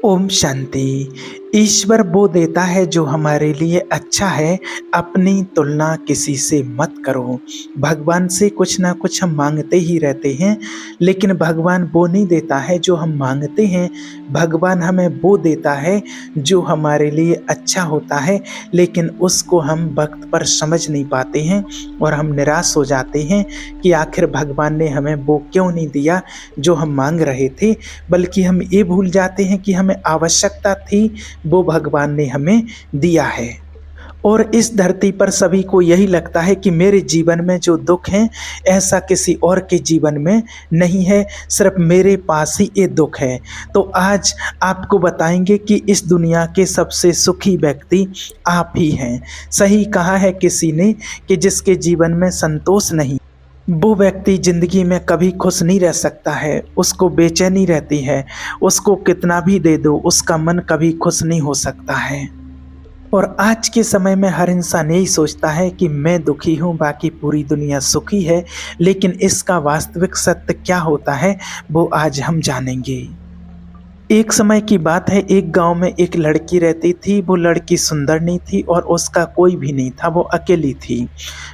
ओम शांति। ईश्वर वो देता है जो हमारे लिए अच्छा है। अपनी तुलना किसी से मत करो। भगवान से कुछ ना कुछ हम मांगते ही रहते हैं, लेकिन भगवान वो नहीं देता है जो हम मांगते हैं। भगवान हमें वो देता है जो हमारे लिए अच्छा होता है, लेकिन उसको हम वक्त पर समझ नहीं पाते हैं और हम निराश हो जाते हैं कि आखिर भगवान ने हमें वो क्यों नहीं दिया जो हम मांग रहे थे। बल्कि हम ये भूल जाते हैं कि हमें आवश्यकता थी, वो भगवान ने हमें दिया है। और इस धरती पर सभी को यही लगता है कि मेरे जीवन में जो दुख है ऐसा किसी और के जीवन में नहीं है, सिर्फ मेरे पास ही ये दुख है। तो आज आपको बताएंगे कि इस दुनिया के सबसे सुखी व्यक्ति आप ही हैं। सही कहा है किसी ने कि जिसके जीवन में संतोष नहीं, वो व्यक्ति जिंदगी में कभी खुश नहीं रह सकता है। उसको बेचैनी रहती है, उसको कितना भी दे दो उसका मन कभी खुश नहीं हो सकता है। और आज के समय में हर इंसान यही सोचता है कि मैं दुखी हूँ, बाकी पूरी दुनिया सुखी है। लेकिन इसका वास्तविक सत्य क्या होता है वो आज हम जानेंगे। एक समय की बात है, एक गांव में एक लड़की रहती थी। वो लड़की सुंदर नहीं थी और उसका कोई भी नहीं था, वो अकेली थी।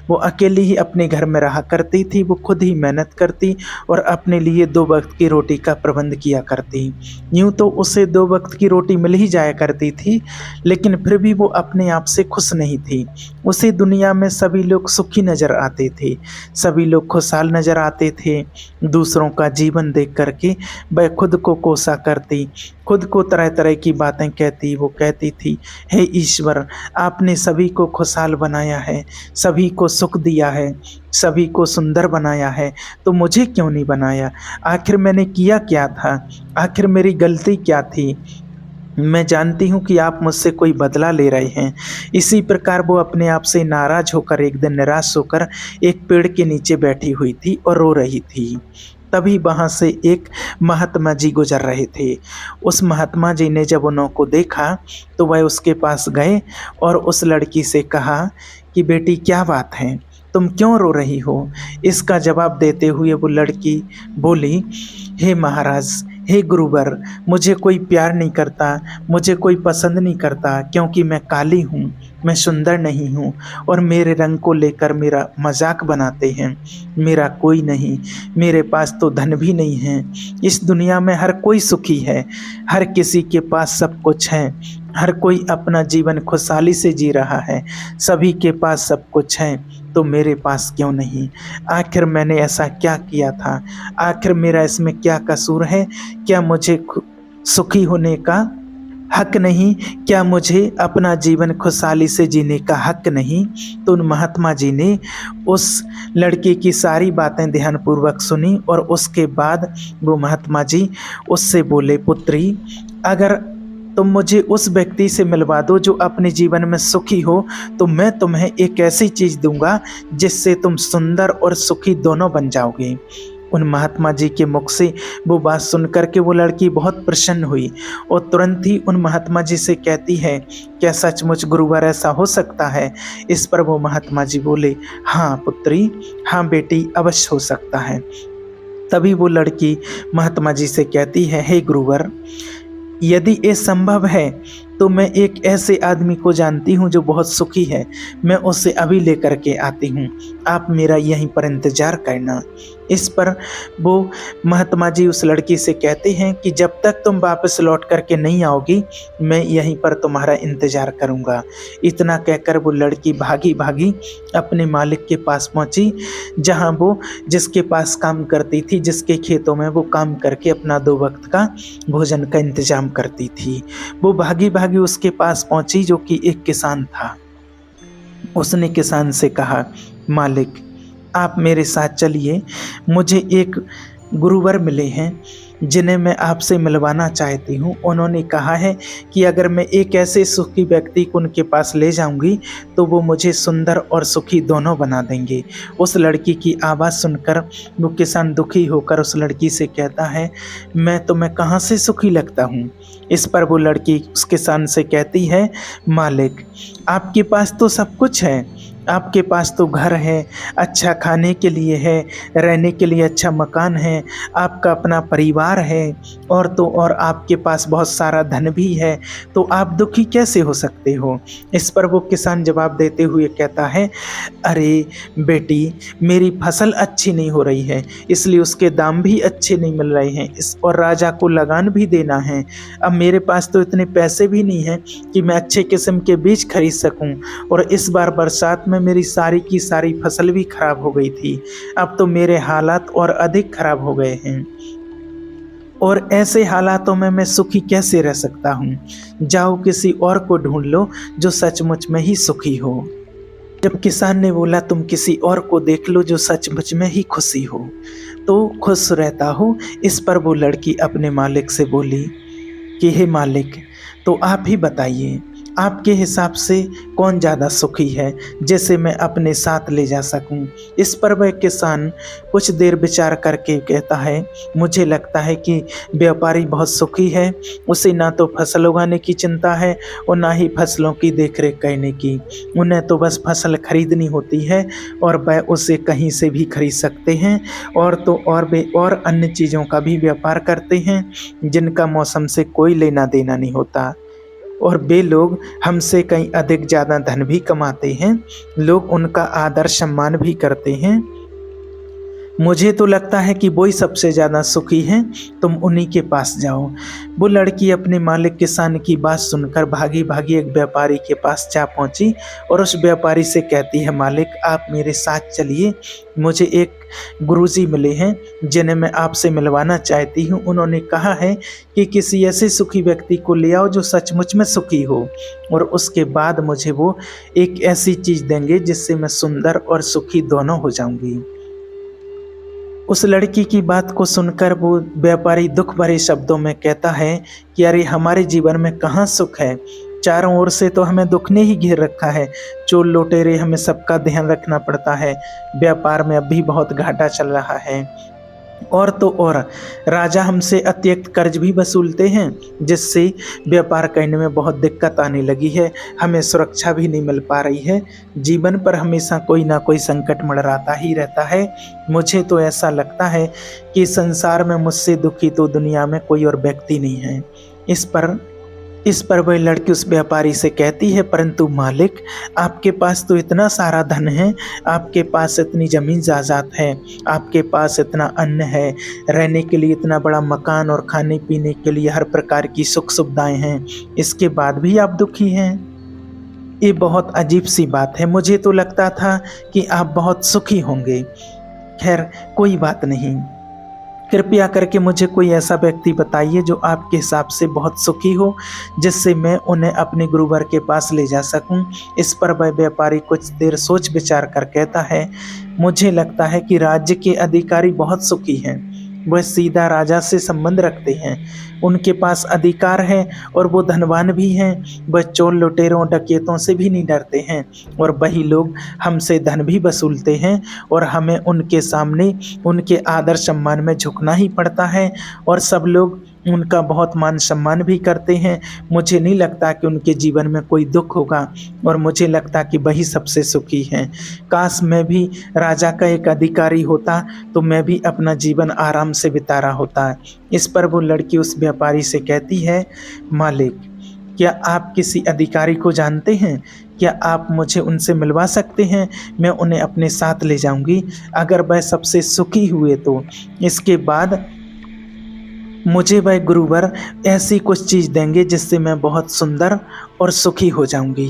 वो अकेली ही अपने घर में रहा करती थी। वो खुद ही मेहनत करती और अपने लिए 2 वक्त की रोटी का प्रबंध किया करती। यूं तो उसे 2 वक्त की रोटी मिल ही जाया करती थी, लेकिन फिर भी वो अपने आप से खुश नहीं थी। उसे दुनिया में सभी लोग सुखी नज़र आते थे, सभी लोग खुशहाल नज़र आते थे। दूसरों का जीवन देख करके वह खुद को कोसा करती, खुद को तरह तरह की बातें कहती। वो कहती थी, हे ईश्वर, आपने सभी को खुशहाल बनाया है, सभी को सुख दिया है, सभी को सुंदर बनाया है, तो मुझे क्यों नहीं बनाया? आखिर मैंने किया क्या था? आखिर मेरी गलती क्या थी? मैं जानती हूँ कि आप मुझसे कोई बदला ले रहे हैं। इसी प्रकार वो अपने आप से नाराज होकर एक दिन निराश होकर एक पेड़ के नीचे बैठी हुई थी और रो रही थी। तभी वहाँ से एक महात्मा जी गुजर रहे थे। उस महात्मा जी ने जब उनको देखा तो वह उसके पास गए और उस लड़की से कहा कि बेटी क्या बात है, तुम क्यों रो रही हो? इसका जवाब देते हुए वो लड़की बोली, हे महाराज, हे गुरुवर, मुझे कोई प्यार नहीं करता, मुझे कोई पसंद नहीं करता, क्योंकि मैं काली हूँ, मैं सुंदर नहीं हूँ और मेरे रंग को लेकर मेरा मजाक बनाते हैं। मेरा कोई नहीं, मेरे पास तो धन भी नहीं है। इस दुनिया में हर कोई सुखी है, हर किसी के पास सब कुछ है, हर कोई अपना जीवन खुशहाली से जी रहा है, सभी के पास सब कुछ है, तो मेरे पास क्यों नहीं? आखिर मैंने ऐसा क्या किया था? आखिर मेरा इसमें क्या कसूर है? क्या मुझे सुखी होने का हक नहीं? क्या मुझे अपना जीवन खुशहाली से जीने का हक नहीं? तो उन महात्मा जी ने उस लड़के की सारी बातें ध्यानपूर्वक सुनी और उसके बाद वो महात्मा जी उससे बोले, पुत्री, अगर तुम मुझे उस व्यक्ति से मिलवा दो जो अपने जीवन में सुखी हो, तो मैं तुम्हें एक ऐसी चीज़ दूंगा जिससे तुम सुंदर और सुखी दोनों बन जाओगे। उन महात्मा जी के मुख से वो बात सुनकर के वो लड़की बहुत प्रसन्न हुई और तुरंत ही उन महात्मा जी से कहती है, क्या सचमुच गुरुवर ऐसा हो सकता है? इस पर वो महात्मा जी बोले, हाँ पुत्री, हाँ बेटी, अवश्य हो सकता है। तभी वो लड़की महात्मा जी से कहती है, हे गुरुवर, यदि ये संभव है तो मैं एक ऐसे आदमी को जानती हूँ जो बहुत सुखी है, मैं उसे अभी लेकर के आती हूँ, आप मेरा यहीं पर इंतज़ार करना। इस पर वो महात्मा जी उस लड़की से कहते हैं कि जब तक तुम वापस लौट करके नहीं आओगी, मैं यहीं पर तुम्हारा इंतज़ार करूँगा। इतना कहकर वो लड़की भागी भागी अपने मालिक के पास पहुँची, जहाँ वो जिसके पास काम करती थी, जिसके खेतों में वो काम करके अपना 2 वक्त का भोजन का इंतज़ाम करती थी। वो भागी भागी उसके पास पहुँची जो कि एक किसान था। उसने किसान से कहा, मालिक, आप मेरे साथ चलिए, मुझे एक गुरुवर मिले हैं जिन्हें मैं आपसे मिलवाना चाहती हूँ। उन्होंने कहा है कि अगर मैं एक ऐसे सुखी व्यक्ति को उनके पास ले जाऊँगी तो वो मुझे सुंदर और सुखी दोनों बना देंगे। उस लड़की की आवाज़ सुनकर वो किसान दुखी होकर उस लड़की से कहता है, मैं तुम्हें कहाँ से सुखी लगता हूँ? इस पर वो लड़की उस किसान से कहती है, मालिक, आपके पास तो सब कुछ है, आपके पास तो घर है, अच्छा खाने के लिए है, रहने के लिए अच्छा मकान है, आपका अपना परिवार है और तो और आपके पास बहुत सारा धन भी है, तो आप दुखी कैसे हो सकते हो? इस पर वो किसान जवाब देते हुए कहता है, अरे बेटी, मेरी फसल अच्छी नहीं हो रही है, इसलिए उसके दाम भी अच्छे नहीं मिल रहे हैं, इस और राजा को लगान भी देना है। अब मेरे पास तो इतने पैसे भी नहीं हैं कि मैं अच्छे किस्म के बीज खरीद सकूं, और इस बार बरसात में मेरी सारी की सारी फसल भी खराब हो गई थी। अब तो मेरे हालात और अधिक खराब हो गए हैं, और ऐसे हालातों में मैं सुखी कैसे रह सकता हूँ? जाओ किसी और को ढूंढ लो जो सचमुच में ही सुखी हो। जब किसान ने बोला, तुम किसी और को देख लो जो सचमुच में ही खुशी हो, तो खुश रहता हो। इस पर वो लड़की अपने मालिक से बोली कि हे मालिक, तो आप ही बताइए, आपके हिसाब से कौन ज़्यादा सुखी है जिसे मैं अपने साथ ले जा सकूं? इस पर वह किसान कुछ देर विचार करके कहता है, मुझे लगता है कि व्यापारी बहुत सुखी है। उसे ना तो फसल उगाने की चिंता है और ना ही फसलों की देखरेख करने की। उन्हें तो बस फसल खरीदनी होती है और वह उसे कहीं से भी खरीद सकते हैं, और तो और वे और अन्य चीज़ों का भी व्यापार करते हैं जिनका मौसम से कोई लेना देना नहीं होता, और वे लोग हमसे कहीं अधिक ज़्यादा धन भी कमाते हैं। लोग उनका आदर सम्मान भी करते हैं। मुझे तो लगता है कि वही सबसे ज़्यादा सुखी हैं, तुम उन्हीं के पास जाओ। वो लड़की अपने मालिक किसान की बात सुनकर भागी भागी एक व्यापारी के पास जा पहुंची और उस व्यापारी से कहती है, मालिक आप मेरे साथ चलिए, मुझे एक गुरुजी मिले हैं जिन्हें मैं आपसे मिलवाना चाहती हूँ। उन्होंने कहा है कि किसी ऐसे सुखी व्यक्ति को ले आओ जो सचमुच में सुखी हो, और उसके बाद मुझे वो एक ऐसी चीज़ देंगे जिससे मैं सुंदर और सुखी दोनों हो जाऊंगी। उस लड़की की बात को सुनकर वो व्यापारी दुख भरे शब्दों में कहता है कि अरे हमारे जीवन में कहाँ सुख है, चारों ओर से तो हमें दुख ने ही घेर रखा है। चोर लुटेरे हमें सबका ध्यान रखना पड़ता है, व्यापार में अब भी बहुत घाटा चल रहा है, और तो और राजा हमसे अतिरिक्त कर्ज भी वसूलते हैं जिससे व्यापार करने में बहुत दिक्कत आने लगी है। हमें सुरक्षा भी नहीं मिल पा रही है, जीवन पर हमेशा कोई ना कोई संकट मंडराता ही रहता है। मुझे तो ऐसा लगता है कि संसार में मुझसे दुखी तो दुनिया में कोई और व्यक्ति नहीं है। इस पर वह लड़की उस व्यापारी से कहती है, परंतु मालिक आपके पास तो इतना सारा धन है, आपके पास इतनी ज़मीन जायदाद है, आपके पास इतना अन्न है, रहने के लिए इतना बड़ा मकान और खाने पीने के लिए हर प्रकार की सुख सुविधाएं हैं, इसके बाद भी आप दुखी हैं। ये बहुत अजीब सी बात है, मुझे तो लगता था कि आप बहुत सुखी होंगे। खैर कोई बात नहीं, कृपया करके मुझे कोई ऐसा व्यक्ति बताइए जो आपके हिसाब से बहुत सुखी हो, जिससे मैं उन्हें अपने गुरुवर के पास ले जा सकूं। इस पर वह व्यापारी कुछ देर सोच विचार कर कहता है, मुझे लगता है कि राज्य के अधिकारी बहुत सुखी हैं। वह सीधा राजा से संबंध रखते हैं, उनके पास अधिकार है और वो धनवान भी हैं। वह चोर लुटेरों डकैतों से भी नहीं डरते हैं, और वही लोग हमसे धन भी वसूलते हैं, और हमें उनके सामने उनके आदर सम्मान में झुकना ही पड़ता है, और सब लोग उनका बहुत मान सम्मान भी करते हैं। मुझे नहीं लगता कि उनके जीवन में कोई दुख होगा, और मुझे लगता कि वही सबसे सुखी हैं। काश मैं भी राजा का एक अधिकारी होता तो मैं भी अपना जीवन आराम से बिता रहा होता। इस पर वो लड़की उस व्यापारी से कहती है, मालिक क्या आप किसी अधिकारी को जानते हैं? क्या आप मुझे उनसे मिलवा सकते हैं? मैं उन्हें अपने साथ ले जाऊंगी, अगर वह सबसे सुखी हुए तो। इसके बाद मुझे वह गुरुवर ऐसी कुछ चीज़ देंगे जिससे मैं बहुत सुंदर और सुखी हो जाऊंगी।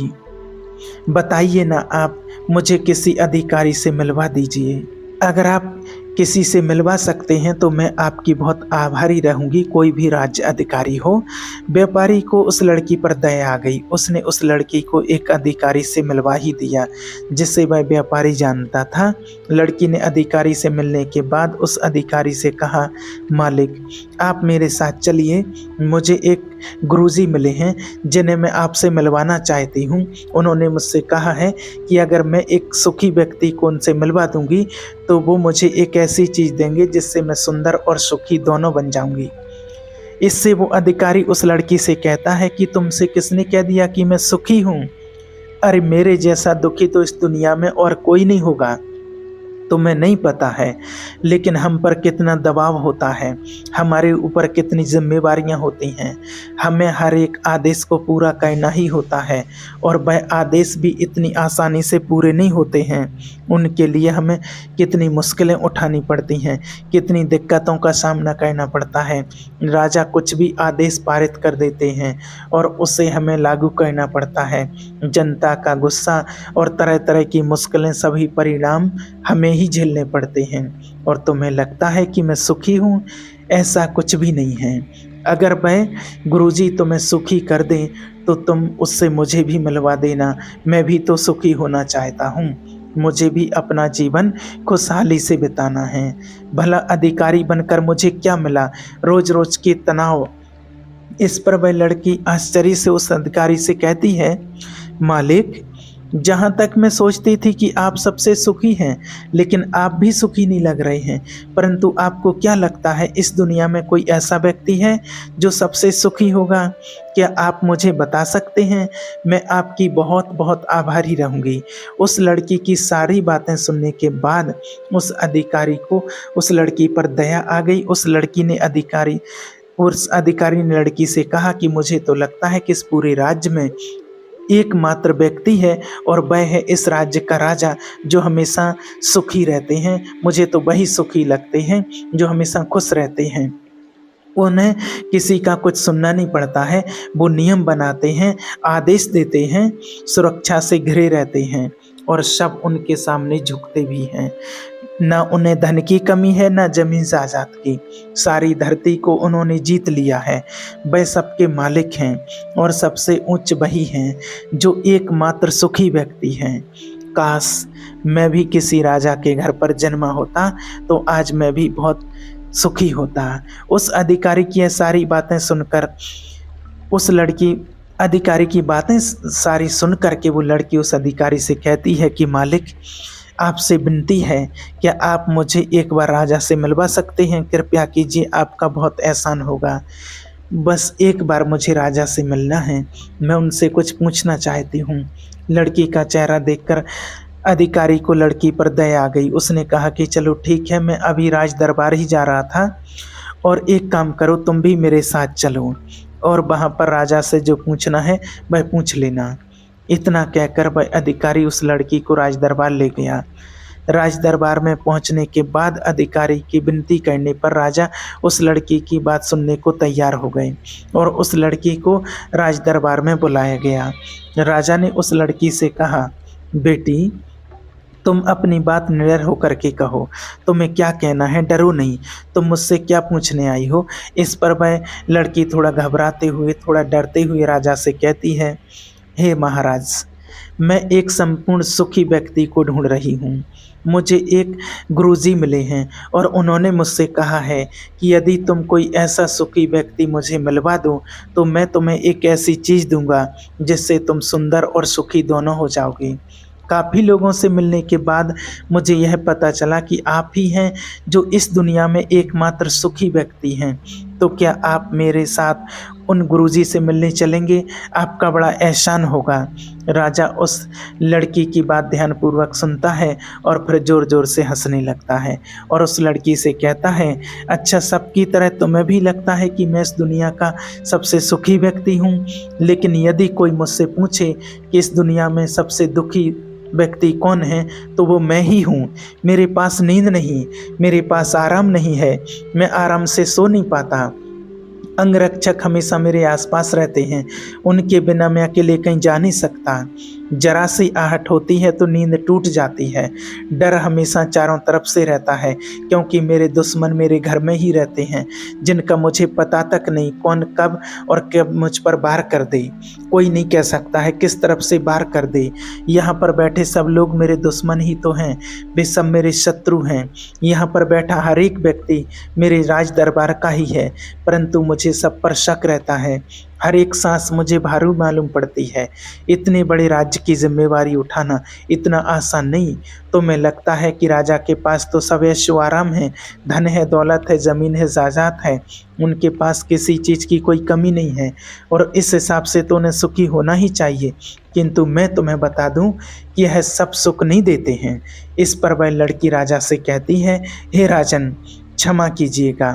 बताइए ना, आप मुझे किसी अधिकारी से मिलवा दीजिए। अगर आप किसी से मिलवा सकते हैं तो मैं आपकी बहुत आभारी रहूंगी, कोई भी राज्य अधिकारी हो। व्यापारी को उस लड़की पर दया आ गई, उसने उस लड़की को एक अधिकारी से मिलवा ही दिया जिसे वह व्यापारी जानता था। लड़की ने अधिकारी से मिलने के बाद उस अधिकारी से कहा, मालिक आप मेरे साथ चलिए, मुझे एक गुरुजी मिले हैं जिन्हें मैं आपसे मिलवाना चाहती हूँ। उन्होंने मुझसे कहा है कि अगर मैं एक सुखी व्यक्ति को उनसे मिलवा दूंगी तो वो मुझे एक ऐसी चीज़ देंगे जिससे मैं सुंदर और सुखी दोनों बन जाऊंगी। इससे वो अधिकारी उस लड़की से कहता है कि तुमसे किसने कह दिया कि मैं सुखी हूँ? अरे मेरे जैसा दुखी तो इस दुनिया में और कोई नहीं होगा। तुम्हें नहीं पता है, लेकिन हम पर कितना दबाव होता है, हमारे ऊपर कितनी जिम्मेवारियां होती हैं। हमें हर एक आदेश को पूरा करना ही होता है और वह आदेश भी इतनी आसानी से पूरे नहीं होते हैं। उनके लिए हमें कितनी मुश्किलें उठानी पड़ती हैं, कितनी दिक्कतों का सामना करना पड़ता है। राजा कुछ भी आदेश पारित कर देते हैं और उसे हमें लागू करना पड़ता है। जनता का गुस्सा और तरह तरह की मुश्किलें, सभी परिणाम हमें ही झेलने पड़ते हैं। और तुम्हें लगता है कि मैं सुखी हूँ? ऐसा कुछ भी नहीं है। अगर वह गुरुजी तुम्हें सुखी कर दें तो तुम उससे मुझे भी मिलवा देना। मैं भी तो सुखी होना चाहता हूँ, मुझे भी अपना जीवन खुशहाली से बिताना है। भला अधिकारी बनकर मुझे क्या मिला? रोज रोज के तनाव। इस पर वह लड़की आश्चर्य से उस अधिकारी से कहती है, मालिक, जहाँ तक मैं सोचती थी कि आप सबसे सुखी हैं, लेकिन आप भी सुखी नहीं लग रहे हैं। परंतु आपको क्या लगता है इस दुनिया में कोई ऐसा व्यक्ति है जो सबसे सुखी होगा? क्या आप मुझे बता सकते हैं? मैं आपकी बहुत बहुत आभारी रहूँगी। उस लड़की की सारी बातें सुनने के बाद उस अधिकारी को उस लड़की पर दया आ गई। उस अधिकारी ने लड़की से कहा कि मुझे तो लगता है कि इस पूरे राज्य में एकमात्र व्यक्ति है और वह है इस राज्य का राजा, जो हमेशा सुखी रहते हैं। मुझे तो वही सुखी लगते हैं जो हमेशा खुश रहते हैं। उन्हें किसी का कुछ सुनना नहीं पड़ता है। वो नियम बनाते हैं, आदेश देते हैं, सुरक्षा से घिरे रहते हैं और सब उनके सामने झुकते भी हैं। ना उन्हें धन की कमी है, ना जमीन जायदाद की। सारी धरती को उन्होंने जीत लिया है। वह सबके मालिक हैं और सबसे उच्च वही हैं जो एकमात्र सुखी व्यक्ति हैं। काश मैं भी किसी राजा के घर पर जन्मा होता तो आज मैं भी बहुत सुखी होता। उस अधिकारी की ये सारी बातें सुनकर उस लड़की अधिकारी की बातें सारी सुन कर के वो लड़की उस अधिकारी से कहती है कि मालिक, आपसे विनती है, क्या आप मुझे एक बार राजा से मिलवा सकते हैं? कृपया कीजिए, आपका बहुत एहसान होगा। बस एक बार मुझे राजा से मिलना है, मैं उनसे कुछ पूछना चाहती हूँ। लड़की का चेहरा देखकर अधिकारी को लड़की पर दया आ गई। उसने कहा कि चलो ठीक है, मैं अभी राज दरबार ही जा रहा था और एक काम करो, तुम भी मेरे साथ चलो और वहाँ पर राजा से जो पूछना है वह पूछ लेना। इतना कहकर वह अधिकारी उस लड़की को राज दरबार ले गया। राज दरबार में पहुंचने के बाद अधिकारी की विनती करने पर राजा उस लड़की की बात सुनने को तैयार हो गए और उस लड़की को राज दरबार में बुलाया गया। राजा ने उस लड़की से कहा, बेटी, तुम अपनी बात निडर होकर के कहो, तुम्हें क्या कहना है, डरो नहीं, तुम मुझसे क्या पूछने आई हो? इस पर वह लड़की थोड़ा घबराते हुए, थोड़ा डरते हुए राजा से कहती है, हे महाराज, मैं एक संपूर्ण सुखी व्यक्ति को ढूंढ रही हूँ। मुझे एक गुरुजी मिले हैं और उन्होंने मुझसे कहा है कि यदि तुम कोई ऐसा सुखी व्यक्ति मुझे मिलवा दो तो मैं तुम्हें एक ऐसी चीज़ दूंगा जिससे तुम सुंदर और सुखी दोनों हो जाओगे। काफ़ी लोगों से मिलने के बाद मुझे यह पता चला कि आप ही हैं जो इस दुनिया में एकमात्र सुखी व्यक्ति हैं। तो क्या आप मेरे साथ उन गुरुजी से मिलने चलेंगे? आपका बड़ा एहसान होगा। राजा उस लड़की की बात ध्यानपूर्वक सुनता है और फिर ज़ोर ज़ोर से हंसने लगता है और उस लड़की से कहता है, अच्छा, सबकी तरह तुम्हें भी लगता है कि मैं इस दुनिया का सबसे सुखी व्यक्ति हूँ? लेकिन यदि कोई मुझसे पूछे कि इस दुनिया में सबसे दुखी व्यक्ति कौन है तो वो मैं ही हूँ। मेरे पास नींद नहीं, मेरे पास आराम नहीं है, मैं आराम से सो नहीं पाता। अंगरक्षक हमेशा मेरे आसपास रहते हैं, उनके बिना मैं अकेले कहीं जा नहीं सकता। जरा सी आहट होती है तो नींद टूट जाती है। डर हमेशा चारों तरफ से रहता है क्योंकि मेरे दुश्मन मेरे घर में ही रहते हैं, जिनका मुझे पता तक नहीं कौन कब और कब मुझ पर वार कर दे। कोई नहीं कह सकता है किस तरफ से वार कर दे। यहाँ पर बैठे सब लोग मेरे दुश्मन ही तो हैं, वे सब मेरे शत्रु हैं। यहाँ पर बैठा हर एक व्यक्ति मेरे राज दरबार का ही है, परंतु मुझे सब पर शक रहता है। हर एक सांस मुझे भारू मालूम पड़ती है। इतने बड़े राज्य की जिम्मेवारी उठाना इतना आसान नहीं। तो मैं लगता है कि राजा के पास तो सब ऐशो आराम है, धन है, दौलत है, ज़मीन है, जायदाद है, उनके पास किसी चीज़ की कोई कमी नहीं है और इस हिसाब से तो उन्हें सुखी होना ही चाहिए। किंतु मैं तुम्हें बता दूं कि यह सब सुख नहीं देते हैं। इस पर वह लड़की राजा से कहती है, हे राजन, क्षमा कीजिएगा,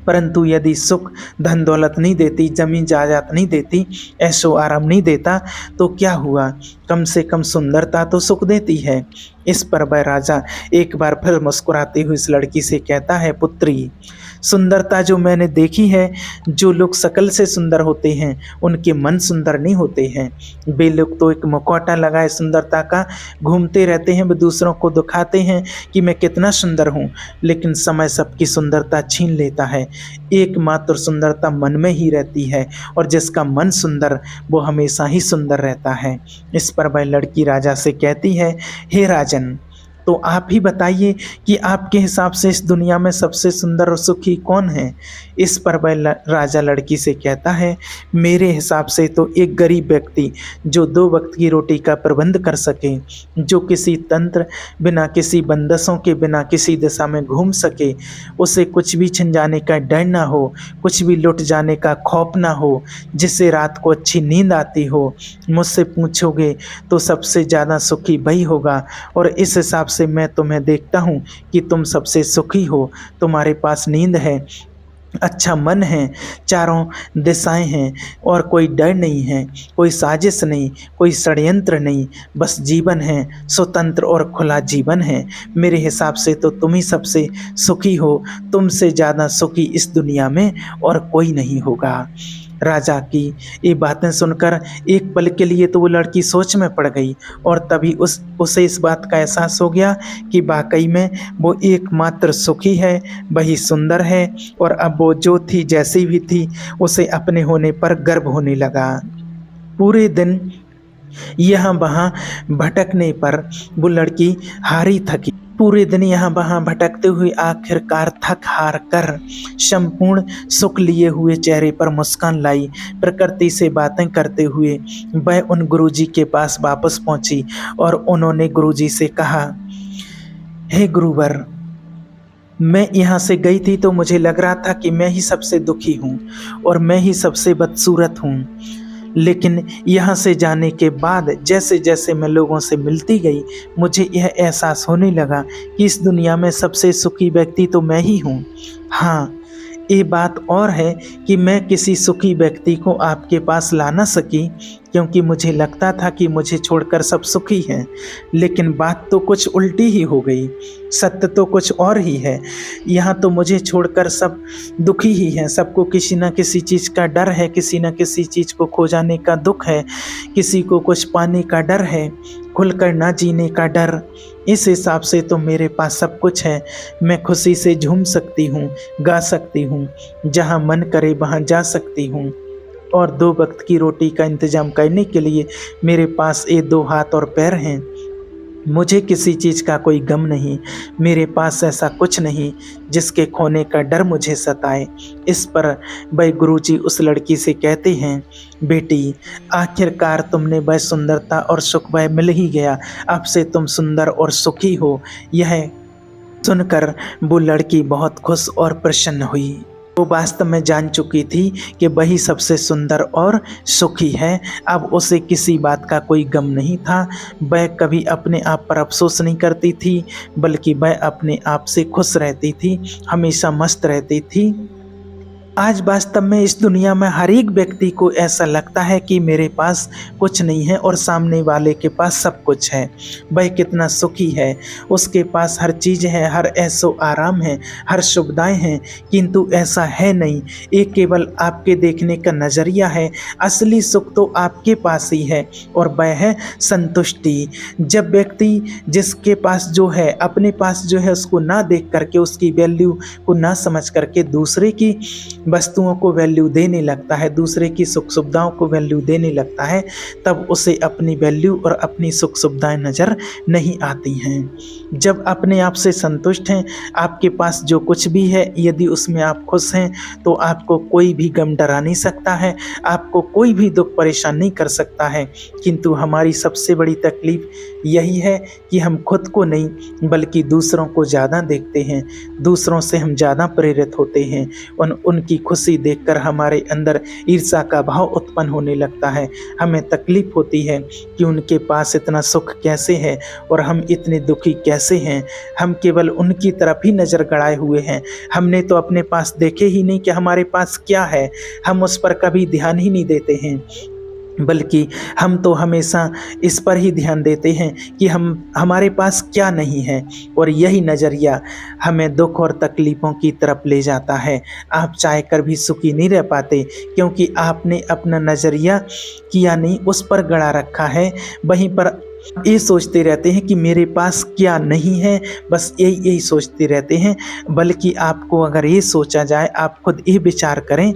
परंतु यदि सुख धन दौलत नहीं देती, जमीन जायदाद नहीं देती, ऐशो आराम नहीं देता, तो क्या हुआ, कम से कम सुंदरता तो सुख देती है। इस पर वह राजा एक बार फिर मुस्कुराते हुए इस लड़की से कहता है, पुत्री, सुंदरता जो मैंने देखी है, जो लोग शकल से सुंदर होते हैं उनके मन सुंदर नहीं होते हैं। वे लोग तो एक मुखौटा लगाए सुंदरता का घूमते रहते हैं, वे दूसरों को दिखाते हैं कि मैं कितना सुंदर हूँ, लेकिन समय सबकी सुंदरता छीन लेता है। एकमात्र सुंदरता मन में ही रहती है, और जिसका मन सुंदर वो हमेशा ही सुंदर रहता है। इस पर वह लड़की राजा से कहती है, हे राजन, तो आप ही बताइए कि आपके हिसाब से इस दुनिया में सबसे सुंदर और सुखी कौन है। इस पर वह राजा लड़की से कहता है, मेरे हिसाब से तो एक गरीब व्यक्ति जो 2 वक्त की रोटी का प्रबंध कर सके, जो किसी तंत्र बिना, किसी बंदशों के बिना किसी दिशा में घूम सके, उसे कुछ भी छिन जाने का डर ना हो, कुछ भी लुट जाने का खौफ ना हो, जिसे रात को अच्छी नींद आती हो, मुझसे पूछोगे तो सबसे ज़्यादा सुखी वही होगा। और इस हिसाब से मैं तुम्हें देखता हूँ कि तुम सबसे सुखी हो। तुम्हारे पास नींद है, अच्छा मन है, चारों दिशाएं हैं, और कोई डर नहीं है, कोई साजिश नहीं, कोई षड्यंत्र नहीं, बस जीवन है, स्वतंत्र और खुला जीवन है। मेरे हिसाब से तो तुम ही सबसे सुखी हो, तुमसे ज़्यादा सुखी इस दुनिया में और कोई नहीं होगा। राजा की ये बातें सुनकर एक पल के लिए तो वो लड़की सोच में पड़ गई, और तभी उसे इस बात का एहसास हो गया कि वाकई में वो एकमात्र सुखी है, वही सुंदर है, और अब वो जो थी जैसी भी थी उसे अपने होने पर गर्व होने लगा। पूरे दिन यहाँ वहाँ भटकने पर वो लड़की हारी थकी, पूरे दिन यहाँ वहाँ भटकते हुए आखिरकार थक हार कर संपूर्ण सुख लिए हुए चेहरे पर मुस्कान लाई, प्रकृति से बातें करते हुए वह उन गुरुजी के पास वापस पहुँची और उन्होंने गुरुजी से कहा, हे गुरुवर, मैं यहाँ से गई थी तो मुझे लग रहा था कि मैं ही सबसे दुखी हूँ और मैं ही सबसे बदसूरत हूँ, लेकिन यहाँ से जाने के बाद जैसे जैसे मैं लोगों से मिलती गई, मुझे यह एहसास होने लगा कि इस दुनिया में सबसे सुखी व्यक्ति तो मैं ही हूँ। हाँ, ये बात और है कि मैं किसी सुखी व्यक्ति को आपके पास ला ना सकी, क्योंकि मुझे लगता था कि मुझे छोड़कर सब सुखी हैं, लेकिन बात तो कुछ उल्टी ही हो गई। सत्य तो कुछ और ही है। यहाँ तो मुझे छोड़कर सब दुखी ही हैं। सबको किसी न किसी चीज़ का डर है, किसी न किसी चीज़ को खो जाने का दुख है, किसी को कुछ पाने का डर है, खुलकर ना जीने का डर। इस हिसाब से तो मेरे पास सब कुछ है। मैं खुशी से झूम सकती हूँ, गा सकती हूँ, जहाँ मन करे वहाँ जा सकती हूँ, और 2 वक्त की रोटी का इंतज़ाम करने के लिए मेरे पास ये 2 हाथ और पैर हैं। मुझे किसी चीज़ का कोई गम नहीं, मेरे पास ऐसा कुछ नहीं जिसके खोने का डर मुझे सताए। इस पर वह गुरुजी उस लड़की से कहते हैं, बेटी, आखिरकार तुमने वह सुंदरता और सुख वह मिल ही गया, अब से तुम सुंदर और सुखी हो। यह सुनकर वो लड़की बहुत खुश और प्रसन्न हुई। वो वास्तव में जान चुकी थी कि वही सबसे सुंदर और सुखी है। अब उसे किसी बात का कोई गम नहीं था। वह कभी अपने आप पर अफसोस नहीं करती थी, बल्कि वह अपने आप से खुश रहती थी, हमेशा मस्त रहती थी। आज वास्तव में इस दुनिया में हर एक व्यक्ति को ऐसा लगता है कि मेरे पास कुछ नहीं है और सामने वाले के पास सब कुछ है। वह कितना सुखी है, उसके पास हर चीज़ है, हर ऐशो आराम है, हर सुविधाएं हैं, किंतु ऐसा है नहीं। ये केवल आपके देखने का नज़रिया है। असली सुख तो आपके पास ही है, और वह है संतुष्टि। जब व्यक्ति जिसके पास जो है, अपने पास जो है, उसको ना देख करके, उसकी वैल्यू को ना समझ करके दूसरे की वस्तुओं को वैल्यू देने लगता है, दूसरे की सुख सुविधाओं को वैल्यू देने लगता है, तब उसे अपनी वैल्यू और अपनी सुख सुविधाएं नज़र नहीं आती हैं। जब अपने आप से संतुष्ट हैं, आपके पास जो कुछ भी है, यदि उसमें आप खुश हैं, तो आपको कोई भी गम डरा नहीं सकता है, आपको कोई भी दुख परेशान नहीं कर सकता है। किंतु हमारी सबसे बड़ी तकलीफ़ यही है कि हम खुद को नहीं बल्कि दूसरों को ज़्यादा देखते हैं, दूसरों से हम ज़्यादा प्रेरित होते हैं, उनकी उनकी खुशी देखकर हमारे अंदर ईर्ष्या का भाव उत्पन्न होने लगता है। हमें तकलीफ होती है कि उनके पास इतना सुख कैसे है और हम इतने दुखी कैसे हैं। हम केवल उनकी तरफ ही नज़र गड़ाए हुए हैं। हमने तो अपने पास देखे ही नहीं कि हमारे पास क्या है। हम उस पर कभी ध्यान ही नहीं देते हैं, बल्कि हम तो हमेशा इस पर ही ध्यान देते हैं कि हमारे पास क्या नहीं है, और यही नज़रिया हमें दुख और तकलीफ़ों की तरफ ले जाता है। आप चाह कर भी सुखी नहीं रह पाते, क्योंकि आपने अपना नज़रिया किया नहीं, उस पर गड़ा रखा है। वहीं पर ये सोचते रहते हैं कि मेरे पास क्या नहीं है, बस यही सोचते रहते हैं। बल्कि आपको अगर ये सोचा जाए, आप खुद ये विचार करें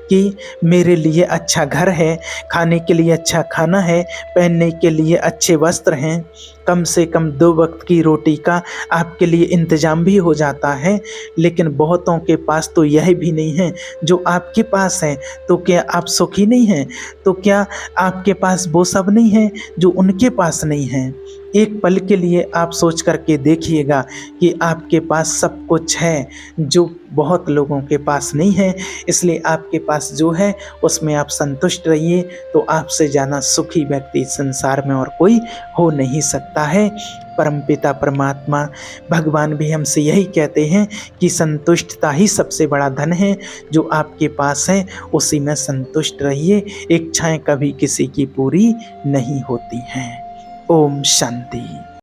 कि मेरे लिए अच्छा घर है, खाने के लिए अच्छा खाना है, पहनने के लिए अच्छे वस्त्र हैं, कम से कम 2 वक्त की रोटी का आपके लिए इंतज़ाम भी हो जाता है। लेकिन बहुतों के पास तो यह भी नहीं है जो आपके पास है। तो क्या आप सुखी नहीं हैं? तो क्या आपके पास वो सब नहीं है जो उनके पास नहीं है? एक पल के लिए आप सोच करके देखिएगा कि आपके पास सब कुछ है जो बहुत लोगों के पास नहीं है। इसलिए आपके पास जो है उसमें आप संतुष्ट रहिए, तो आपसे ज़्यादा सुखी व्यक्ति संसार में और कोई हो नहीं सकता है। परमपिता परमात्मा भगवान भी हमसे यही कहते हैं कि संतुष्टता ही सबसे बड़ा धन है। जो आपके पास है उसी में संतुष्ट रहिए। इच्छाएं कभी किसी की पूरी नहीं होती हैं। ओम शांति।